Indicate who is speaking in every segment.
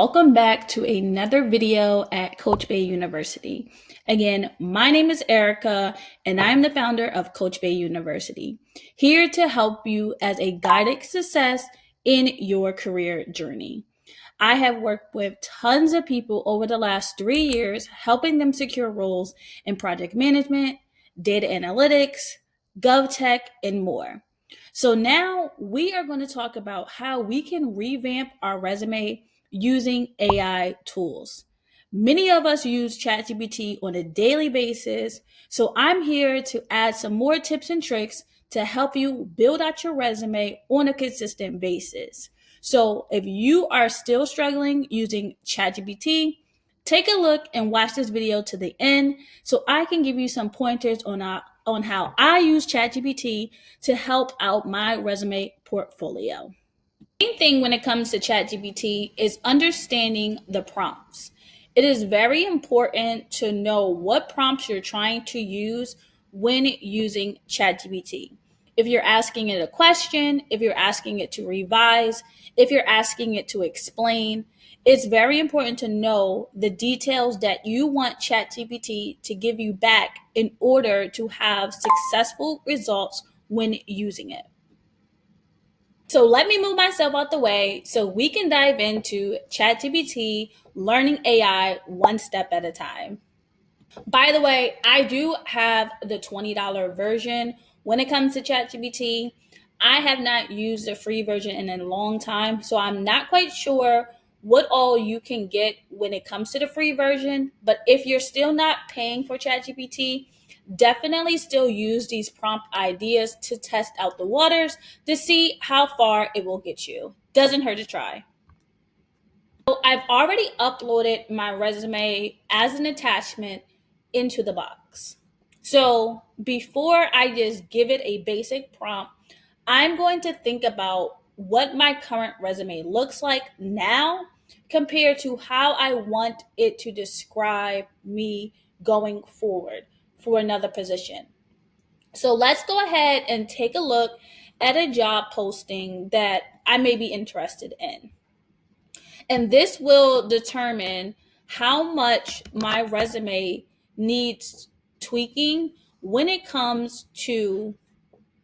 Speaker 1: Welcome back to another video at Coach Bae University. Again, my name is Erica and I'm the founder of Coach Bae University, here to help you as a guided success in your career journey. I have worked with tons of people over the last 3 years, helping them secure roles in project management, data analytics, GovTech, and more. So now we are going to talk about how we can revamp our resume using AI tools. Many of us use ChatGPT on a daily basis, so I'm here to add some more tips and tricks to help you build out your resume on a consistent basis. So if you are still struggling using ChatGPT, take a look and watch this video to the end so I can give you some pointers on how I use ChatGPT to help out my resume portfolio. The main thing when it comes to ChatGPT is understanding the prompts. It is very important to know what prompts you're trying to use when using ChatGPT. If you're asking it a question, if you're asking it to revise, if you're asking it to explain, it's very important to know the details that you want ChatGPT to give you back in order to have successful results when using it. So let me move myself out the way so we can dive into ChatGPT learning AI one step at a time. By the way, I do have the $20 version when it comes to ChatGPT. I have not used the free version in a long time, so I'm not quite sure what all you can get when it comes to the free version. But if you're still not paying for ChatGPT, definitely still use these prompt ideas to test out the waters to see how far it will get you. Doesn't hurt to try. So I've already uploaded my resume as an attachment into the box. So before I just give it a basic prompt, I'm going to think about what my current resume looks like now compared to how I want it to describe me going forward for another position. So let's go ahead and take a look at a job posting that I may be interested in. And this will determine how much my resume needs tweaking when it comes to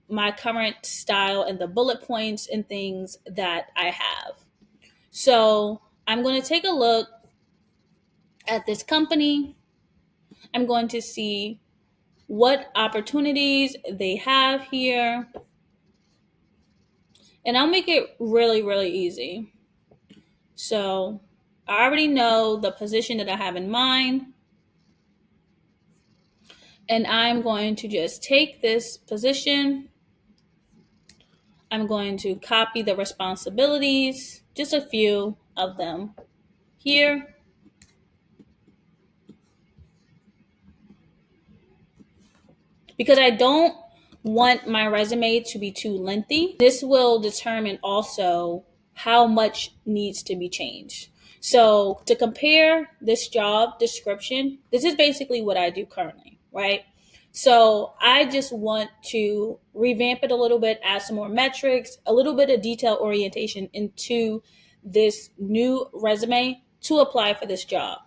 Speaker 1: my current style and the bullet points and things that I have. So I'm going to take a look at this company. I'm going to see what opportunities they have here. And I'll make it really, really easy. So I already know the position that I have in mind. And I'm going to just take this position. I'm going to copy the responsibilities, just a few of them here. Because I don't want my resume to be too lengthy. This will determine also how much needs to be changed. So to compare this job description, this is basically what I do currently, right? So I just want to revamp it a little bit, add some more metrics, a little bit of detail orientation into this new resume to apply for this job.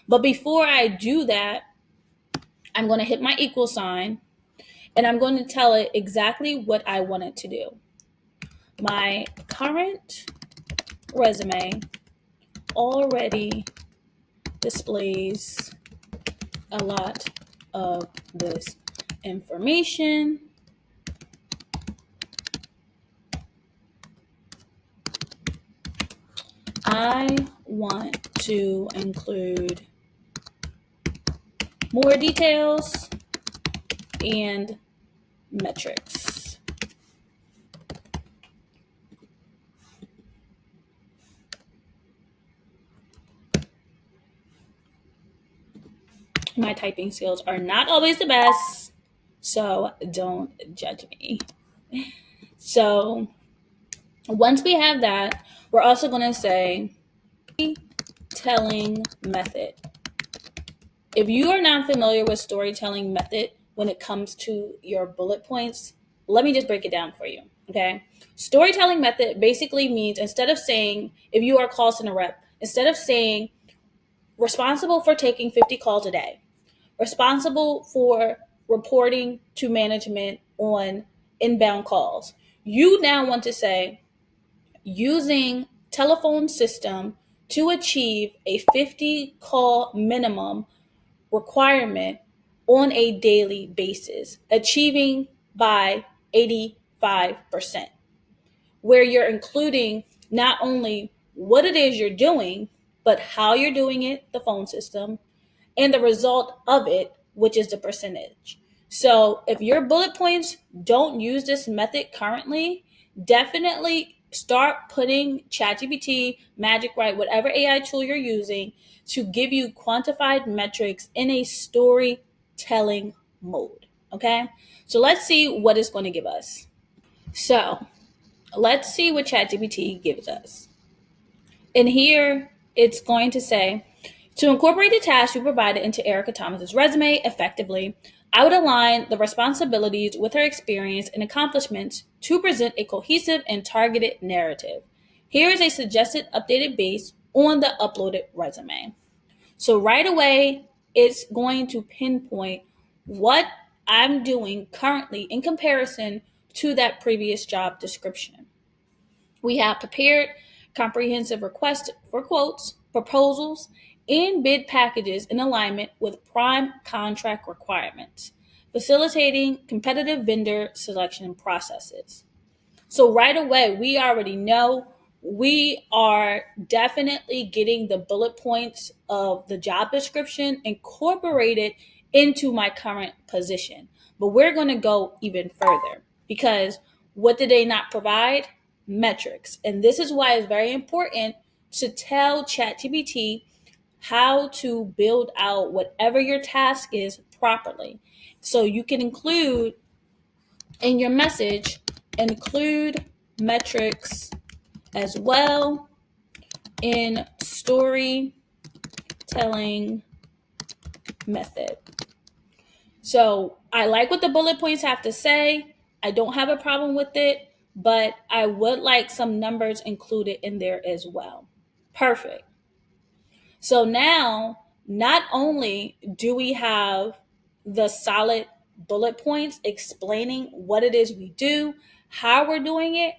Speaker 1: But before I do that, I'm going to hit my equal sign and I'm going to tell it exactly what I want it to do. My current resume already displays a lot of this information. I want to include more details and metrics. My typing skills are not always the best, so don't judge me. So once we have that, we're also going to say storytelling method. If you are not familiar with storytelling method when it comes to your bullet points, let me just break it down for you, okay? Storytelling method basically means instead of saying, if you are a call center rep, instead of saying responsible for taking 50 calls a day, responsible for reporting to management on inbound calls, you now want to say using telephone system to achieve a 50 call minimum requirement on a daily basis, achieving by 85%, where you're including not only what it is you're doing, but how you're doing it, the phone system, and the result of it, which is the percentage. So if your bullet points don't use this method currently, definitely start putting ChatGPT, Magic Write, whatever AI tool you're using to give you quantified metrics in a storytelling mode. Okay, so let's see what it's going to give us. So let's see what ChatGPT gives us. And here it's going to say, to incorporate the tasks you provided into Erica Thomas's resume effectively, I would align the responsibilities with her experience and accomplishments to present a cohesive and targeted narrative. Here is a suggested updated base on the uploaded resume. So right away, it's going to pinpoint what I'm doing currently in comparison to that previous job description. We have prepared comprehensive requests for quotes, proposals, and bid packages in alignment with prime contract requirements, facilitating competitive vendor selection processes. So right away, we already know we are definitely getting the bullet points of the job description incorporated into my current position. But we're going to go even further because what did they not provide? Metrics. And this is why it's very important to tell ChatGPT how to build out whatever your task is properly. So you can include in your message, include metrics as well in storytelling method. So I like what the bullet points have to say. I don't have a problem with it, but I would like some numbers included in there as well. Perfect. So now, not only do we have the solid bullet points explaining what it is we do, how we're doing it,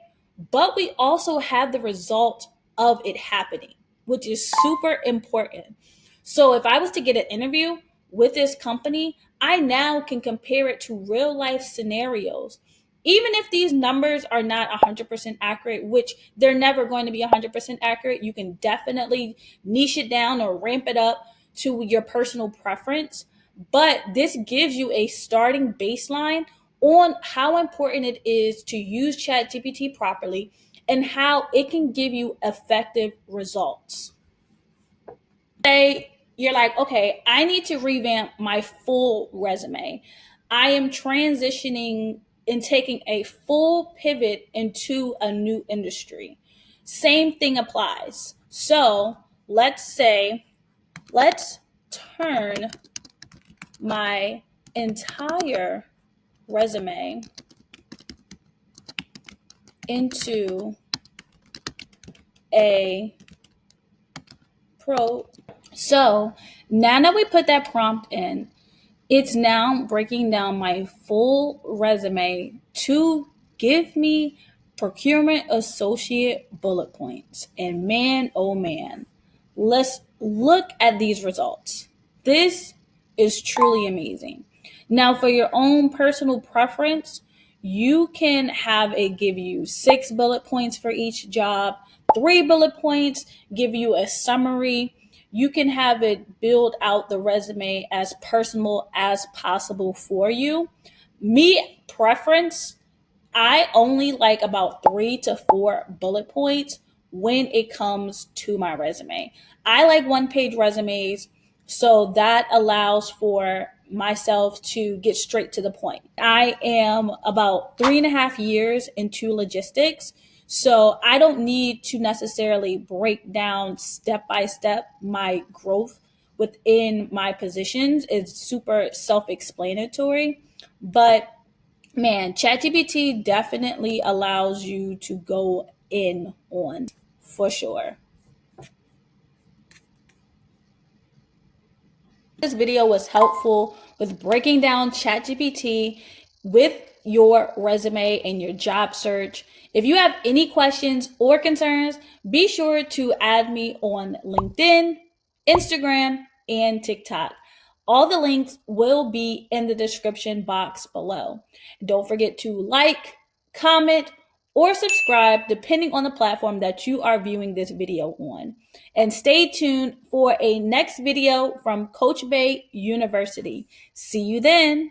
Speaker 1: but we also have the result of it happening, which is super important. So if I was to get an interview with this company, I now can compare it to real life scenarios. Even if these numbers are not 100% accurate, which they're never going to be 100% accurate, you can definitely niche it down or ramp it up to your personal preference. But this gives you a starting baseline on how important it is to use ChatGPT properly and how it can give you effective results. Say you're like, okay, I need to revamp my full resume. I am transitioning and taking a full pivot into a new industry. Same thing applies. So let's say, let's turn my entire resume into a pro. So now that we put that prompt in, it's now breaking down my full resume to give me procurement associate bullet points. And man, oh man, let's look at these results. This is truly amazing. Now, for your own personal preference, you can have it give you 6 bullet points for each job, 3 bullet points, give you a summary. You can have it build out the resume as personal as possible for you. Me, preference, I only like about 3 to 4 bullet points when it comes to my resume. I like 1 page resumes, so that allows for myself to get straight to the point. I am about 3.5 years into logistics, so I don't need to necessarily break down step by step my growth within my positions. It's super self explanatory, but man, ChatGPT definitely allows you to go in on for sure. This video was helpful with breaking down ChatGPT with your resume and your job search. If you have any questions or concerns, be sure to add me on LinkedIn, Instagram, and TikTok. All the links will be in the description box below. Don't forget to like, comment, or subscribe depending on the platform that you are viewing this video on. And stay tuned for a next video from Coach Bae University. See you then.